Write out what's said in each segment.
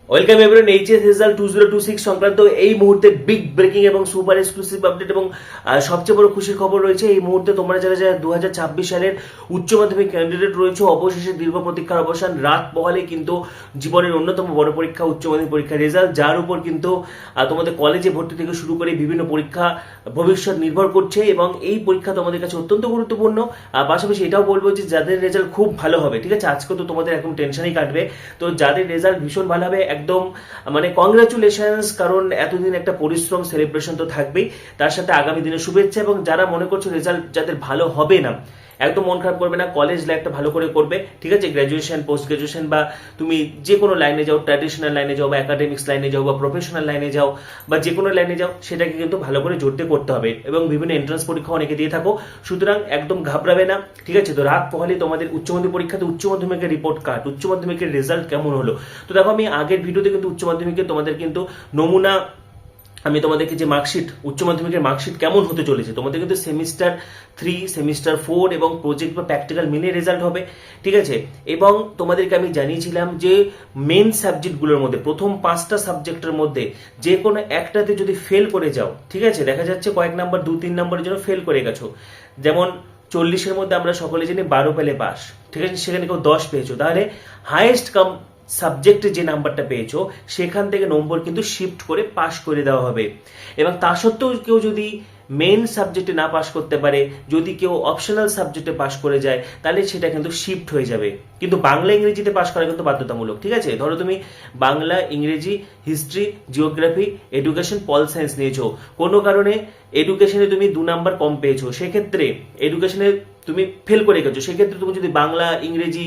Welcome everyone. HS result 2026 সংক্রান্ত এই মুহূর্তে বিগ ব্রেকিং এবং সুপার এক্সক্লুসিভ আপডেট এবং সবচেয়ে বড় খুশির খবর রয়েছে। এই মুহূর্তে তোমরা যারা যারা 2026 সালের উচ্চ মাধ্যমিক ক্যান্ডিডেট রয়েছে, অবশেষে দীর্ঘ প্রতীক্ষার অবসান। রাত পোহালে কিন্তু জীবনের অন্যতম বড় পরীক্ষা উচ্চ মাধ্যমিক পরীক্ষার রেজাল্ট, যার উপর কিন্তু তোমাদের কলেজে ভর্তি থেকে শুরু করে বিভিন্ন পরীক্ষা ভবিষ্যৎ নির্ভর করছে এবং এই পরীক্ষা তোমাদের কাছে অত্যন্ত গুরুত্বপূর্ণ। পাশাপাশি এটাও বলবো যে যাদের রেজাল্ট খুব ভালো হবে, ঠিক আছে, আজকে তো তোমাদের একদম টেনশনই কাটবে। তো যাদের রেজাল্ট ভীষণ ভালো হবে, একদম মানে কংগ্রাচুলেশনস, কারণ এতদিন একটা পরিশ্রম সেলিব্রেশন তো থাকবেই, তার সাথে আগামী দিনে শুভেচ্ছা। এবং যারা মনে করছো রেজাল্ট যাদের ভালো হবে না, একদম মন খারাপ করবে না, কলেজ লাইফটা ভালো করে করবে, ঠিক আছে। গ্র্যাজুয়েশন, পোস্ট গ্র্যাজুয়েশন বা তুমি যে কোনো লাইনে যাও, ট্র্যাডিশনাল লাইনে যাও বা একাডেমিক্স লাইনে যাও বা প্রফেশনাল লাইনে যাও বা যে কোনো লাইনে যাও, সেটাকে কিন্তু ভালো করে জোরতে করতে হবে। এবং বিভিন্ন এন্ট্রান্স পরীক্ষা অনেকে দিয়ে থাকো, সুতরাং একদম ঘাবড়াবে না, ঠিক আছে। তো রাত পোহালে তোমাদের উচ্চ মাধ্যমিক পরীক্ষাতে উচ্চ মাধ্যমিকের রিপোর্ট কার্ড, উচ্চ মাধ্যমিকের রেজাল্ট কেমন হলো। তো দেখো, আমি আগের ভিডিওতে কিন্তু উচ্চ মাধ্যমিকে তোমাদের কিন্তু নমুনা, আমি তোমাদেরকে যে মার্কশিট, উচ্চ মাধ্যমিকের মার্কশিট কেমন হতে চলেছে, তোমাদের কিন্তু সেমিস্টার 3, সেমিস্টার 4 এবং প্রজেক্ট বা প্র্যাকটিক্যাল মিলে রেজাল্ট হবে, ঠিক আছে। এবং তোমাদেরকে আমি জানিয়েছিলাম যে মেন সাবজেক্টগুলোর মধ্যে, প্রথম 5টা সাবজেক্টের মধ্যে যে কোনো একটাতে যদি ফেল করে যাও, ঠিক আছে, দেখা যাচ্ছে কয়েক নাম্বার, 2-3 নাম্বারের জন্য ফেল করে গেছো, যেমন 40-এর মধ্যে আমরা সকলে জানি 12 পেলে পাস, ঠিক আছে, সেখানে কেউ 10 পেয়েছো, তাহলে হাইয়েস্ট সাবজেক্টে যে নাম্বারটা পেয়েছো সেখান থেকে নম্বর কিন্তু শিফট করে পাস করে দেওয়া হবে। এবং তা সত্ত্বেও কেউ যদি মেন সাবজেক্টে না পাস করতে পারে, যদি কেউ অপশনাল সাবজেক্টে পাস করে যায়, তাহলে সেটা কিন্তু শিফট হয়ে যাবে। কিন্তু বাংলা ইংরেজিতে পাস করা কিন্তু বাধ্যতামূলক, ঠিক আছে। ধরো তুমি বাংলা, ইংরেজি, history, geography, education, pol science নিয়েছো, কোনো কারণে এডুকেশনে তুমি 2 নাম্বার কম পেয়েছো, সেক্ষেত্রে এডুকেশনে তুমি ফেল করে গেছো, সেক্ষেত্রে তুমি যদি বাংলা, ইংরেজি,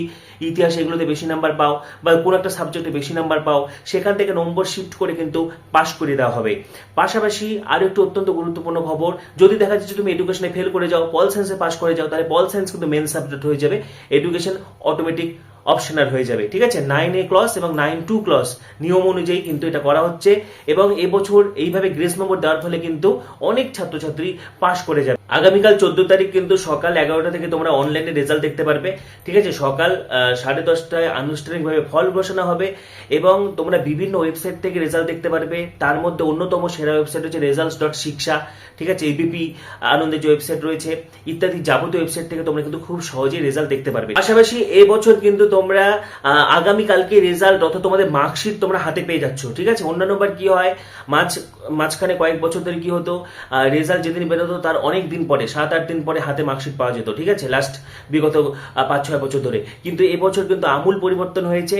ইতিহাস এগুলোতে বেশি নাম্বার পাও বা কোনো একটা সাবজেক্টে বেশি নাম্বার পাও, সেখান থেকে নম্বর শিফট করে কিন্তু পাস করে দেওয়া হবে। পাশাপাশি আরো একটু অত্যন্ত গুরুত্বপূর্ণ খবর, যদি দেখা যাচ্ছে তুমি এডুকেশনে ফেল করে যাও, পল সায়েন্সে পাস করে যাও, তাহলে পল সায়েন্স কিন্তু মেন সাবজেক্ট হয়ে যাবে, এডুকেশন অটোমেটিক অপশনাল হয়ে যাবে, ঠিক আছে। 9A ক্লস এবং 9-2 ক্লস নিয়ম অনুযায়ী কিন্তু এটা করা হচ্ছে। এবং এবছর এইভাবে গ্রেস নম্বর দেওয়ার ফলে কিন্তু অনেক ছাত্রছাত্রী পাস করে যাবে। আগামীকাল 14 তারিখ কিন্তু সকাল 11টা থেকে তোমরা অনলাইনে রেজাল্ট দেখতে পারবে, ঠিক আছে। সকাল 10:30টায় আনুষ্ঠানিকভাবে ফল ঘোষণা হবে এবং তোমরা বিভিন্ন ওয়েবসাইট থেকে রেজাল্ট দেখতে পারবে। তার মধ্যে অন্যতম সেরা ওয়েবসাইট হচ্ছে results.shiksha, ঠিক আছে। এবিপি আনন্দের যে ওয়েবসাইট রয়েছে ইত্যাদি যাবতীয় ওয়েবসাইট থেকে তোমরা কিন্তু খুব সহজেই রেজাল্ট দেখতে পারবে। পাশাপাশি এবছর কিন্তু তোমরা আগামীকালকে রেজাল্ট অর্থাৎ তোমাদের মার্কশিট তোমরা হাতে পেয়ে যাচ্ছ, ঠিক আছে। অন্যান্য বার কি হয়, মাঝখানে কয়েক বছর ধরে কি হতো, রেজাল্ট যেদিন বেরোতো তার অনেক দিন পরে, 7-8 দিন পরে হাতে মার্কশিট পাওয়া যেত, ঠিক আছে, লাস্ট বিগত 5-6 বছর ধরে। কিন্তু এবছর কিন্তু আমূল পরিবর্তন হয়েছে,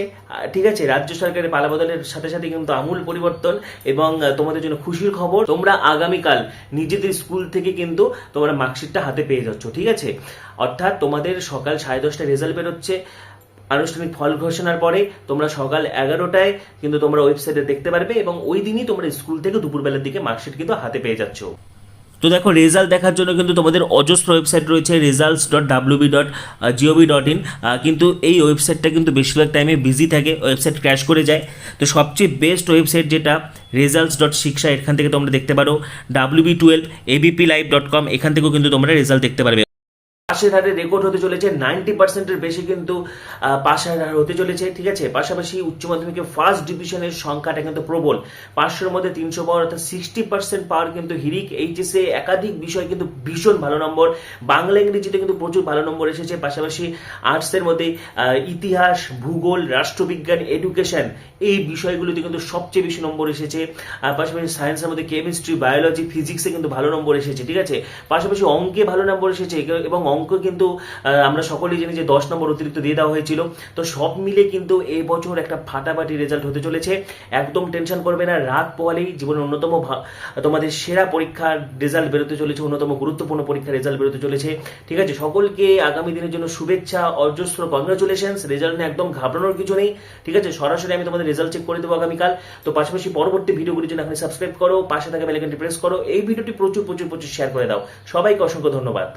ঠিক আছে। রাজ্য সরকারের পালাবদলের সাথে সাথে কিন্তু আমূল পরিবর্তন এবং তোমাদের জন্য খুশির খবর, তোমরা আগামীকাল নিজেদের স্কুল থেকে কিন্তু তোমরা মার্কশিটটা হাতে পেয়ে যাচ্ছ, ঠিক আছে। অর্থাৎ তোমাদের সকাল 10:30টায় রেজাল্ট বেরোচ্ছে, আনুষ্ঠানিক ফল ঘোষণার পরে তোমরা সকাল 11টায় কিন্তু তোমরা ওয়েবসাইটে দেখতে পারবে এবং ওই দিনই তোমরা স্কুল থেকে দুপুরবেলার দিকে মার্কশিট কিন্তু হাতে পেয়ে যাচ্ছ। তো দেখো, রেজাল্ট দেখার জন্য কিন্তু তোমাদের অজস্র ওয়েবসাইট রয়েছে, results.wb.gov.in, কিন্তু এই ওয়েবসাইটটা কিন্তু বেশিরভাগ টাইমে বিজি থাকে, ওয়েবসাইট ক্র্যাশ করে যায়। তো সবচেয়ে বেস্ট ওয়েবসাইট যেটা results.shiksha, এখান থেকে তোমরা দেখতে পারো। WB12 abplive.com, এখান থেকেও কিন্তু তোমরা রেজাল্ট দেখতে পারবে। পাশের হারে রেকর্ড হতে চলেছে 90%-এর বেশি কিন্তু পাশের হার হতে চলেছে, ঠিক আছে। পাশাপাশি উচ্চ মাধ্যমিকে ফার্স্ট ডিভিশনের সংখ্যাটা কিন্তু প্রবল, 500-এর মধ্যে 300 পাওয়ার অর্থাৎ 60% পাওয়ার কিন্তু হিরিক। এইচএসে একাধিক বিষয় কিন্তু ভীষণ ভালো নম্বর, বাংলা ইংরেজিতে কিন্তু প্রচুর ভালো নম্বর এসেছে। পাশাপাশি আর্টসের মধ্যে ইতিহাস, ভূগোল, রাষ্ট্রবিজ্ঞান, এডুকেশন এই বিষয়গুলিতে কিন্তু সবচেয়ে বেশি নম্বর এসেছে। পাশাপাশি সায়েন্সের মধ্যে কেমিস্ট্রি, বায়োলজি, ফিজিক্সে কিন্তু ভালো নম্বর এসেছে, ঠিক আছে। পাশাপাশি অঙ্কে ভালো নম্বর এসেছে এবং অঙ্ক কিন্তু আমরা সকলেই জানি যে 10 নম্বর অতিরিক্ত দিয়ে দেওয়া হয়েছিল। তো সব মিলে কিন্তু এই বছর একটা ফাটাফাটি রেজাল্ট হতে চলেছে, একদম টেনশন করবে না। রাত পোহালেই জীবনের অন্যতম তোমাদের সেরা পরীক্ষার রেজাল্ট বেরোতে চলেছে, অন্যতম গুরুত্বপূর্ণ পরীক্ষার রেজাল্ট বেরোতে চলেছে, ঠিক আছে। সকলকে আগামী দিনের জন্য শুভেচ্ছা, অজস্র কংগ্রাচুলেশনস। রেজাল্ট নিয়ে একদম ঘাবড়ানোর কিছু নেই, ঠিক আছে। সরাসরি আমি তোমাদের রেজাল্ট চেক করে দেবো আগামীকাল। তো পাশাপাশি পরবর্তী ভিডিওগুলির জন্য এখন সাবস্ক্রাইব করো, পাশে থাকা বেল আইকনটি প্রেস করো, এই ভিডিওটি প্রচুর শেয়ার করে দাও। সবাইকে অসংখ্য ধন্যবাদ।